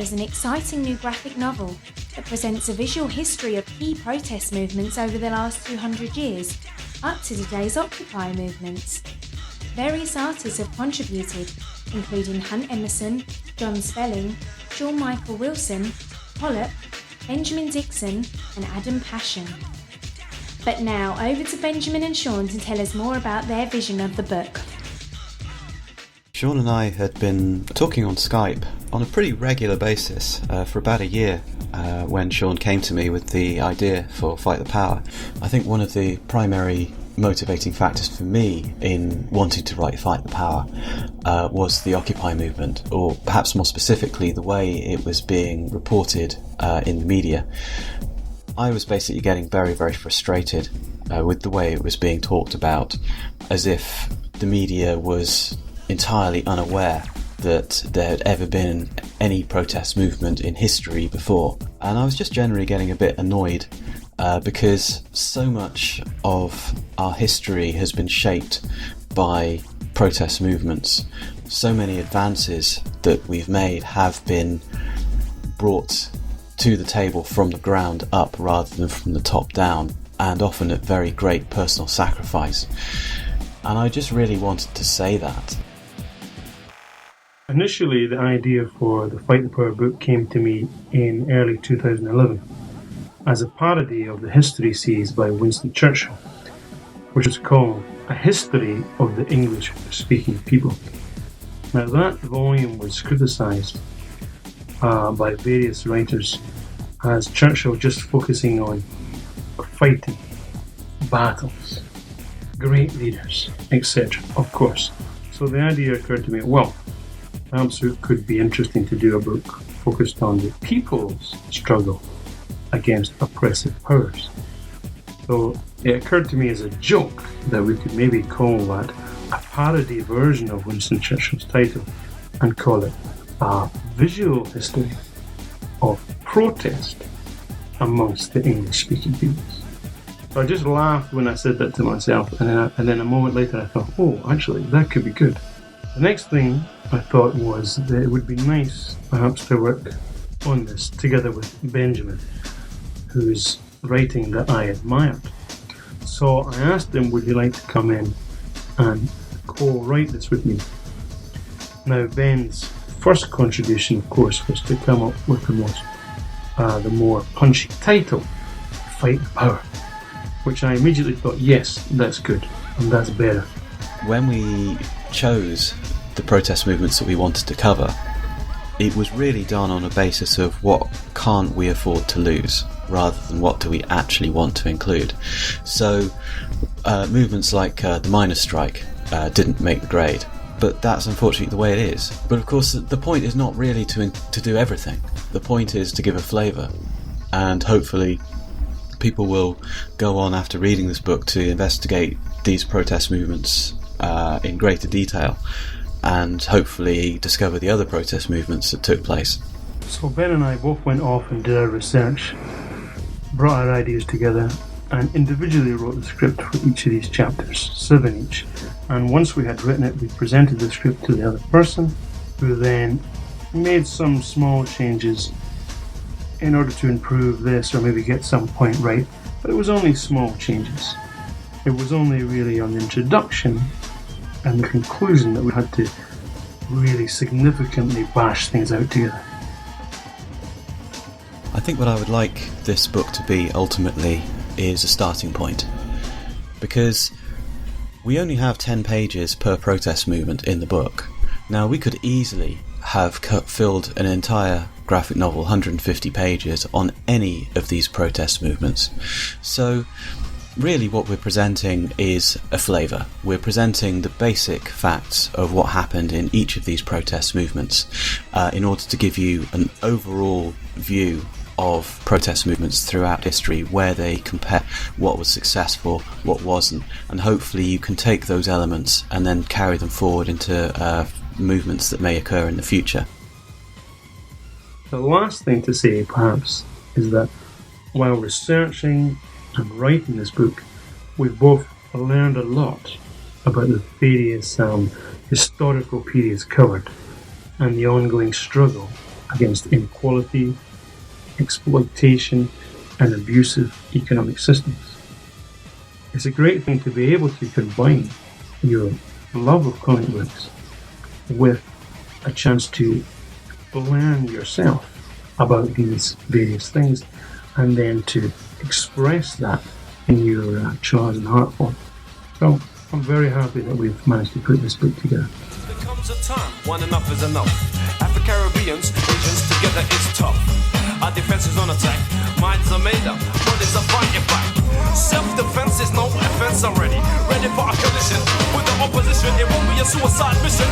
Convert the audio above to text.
is an exciting new graphic novel that presents a visual history of key protest movements over the last 200 years, up to today's Occupy movements. Various artists have contributed, including Hunt Emerson, John Spelling, Sean Michael Wilson, Pollock, Benjamin Dixon and Adam Passion. But now over to Benjamin and Sean to tell us more about their vision of the book. Sean and I had been talking on Skype on a pretty regular basis for about a year when Sean came to me with the idea for Fight the Power. I think one of the primary motivating factors for me in wanting to write Fight the Power was the Occupy movement, or perhaps more specifically the way it was being reported in the media. I was basically getting very, very frustrated with the way it was being talked about, as if the media was entirely unaware that there had ever been any protest movement in history before. And I was just generally getting a bit annoyed because so much of our history has been shaped by protest movements. So many advances that we've made have been brought to the table from the ground up rather than from the top down, and often at very great personal sacrifice. And I just really wanted to say that. Initially, the idea for the Fight the Power book came to me in early 2011 as a parody of the history series by Winston Churchill, which was called A History of the English-Speaking People. Now, that volume was criticised by various writers as Churchill just focusing on fighting, battles, great leaders, etc. Of course. So the idea occurred to me, well, perhaps it could be interesting to do a book focused on the people's struggle against oppressive powers. So it occurred to me as a joke that we could maybe call that a parody version of Winston Churchill's title and call it a visual history of protest amongst the English-speaking peoples. So I just laughed when I said that to myself, and then a moment later I thought, oh, actually, that could be good. The next thing I thought was that it would be nice perhaps to work on this together with Benjamin, whose writing that I admired. So I asked him, would he like to come in and co-write this with me? Now, Ben's first contribution, of course, was to come up with the more punchy title, Fight the Power, which I immediately thought, yes, that's good, and that's better. When we chose the protest movements that we wanted to cover, it was really done on a basis of what can't we afford to lose, rather than what do we actually want to include. So movements like the miners' strike didn't make the grade, but that's unfortunately the way it is. But of course the point is not really to do everything. The point is to give a flavour, and hopefully people will go on after reading this book to investigate these protest movements in greater detail, and hopefully discover the other protest movements that took place. So Ben and I both went off and did our research, brought our ideas together, and individually wrote the script for each of these chapters, 7 each. And once we had written it, we presented the script to the other person, who then made some small changes in order to improve this or maybe get some point right. But it was only small changes. It was only really on the introduction and the conclusion that we had to really significantly bash things out together. I think what I would like this book to be ultimately is a starting point, because we only have 10 pages per protest movement in the book. Now, we could easily have filled an entire graphic novel, 150 pages, on any of these protest movements. So really what we're presenting is a flavour. We're presenting the basic facts of what happened in each of these protest movements in order to give you an overall view of protest movements throughout history, where they compare what was successful, what wasn't, and hopefully you can take those elements and then carry them forward into movements that may occur in the future. The last thing to say, perhaps, is that while researching and writing this book, we've both learned a lot about the various historical periods covered and the ongoing struggle against inequality, exploitation, and abusive economic systems. It's a great thing to be able to combine your love of comic books with a chance to learn yourself about these various things and then to express that in your chosen art form. So I'm very happy that we've managed to put this book together. There comes a time when enough is enough. Afro-Caribbeans, Asians, together it's tough. Our defense is on attack, minds are made up, bodies are fighting back. Self-defense is no offense already. Ready for a collision with the opposition, it won't be a suicide mission.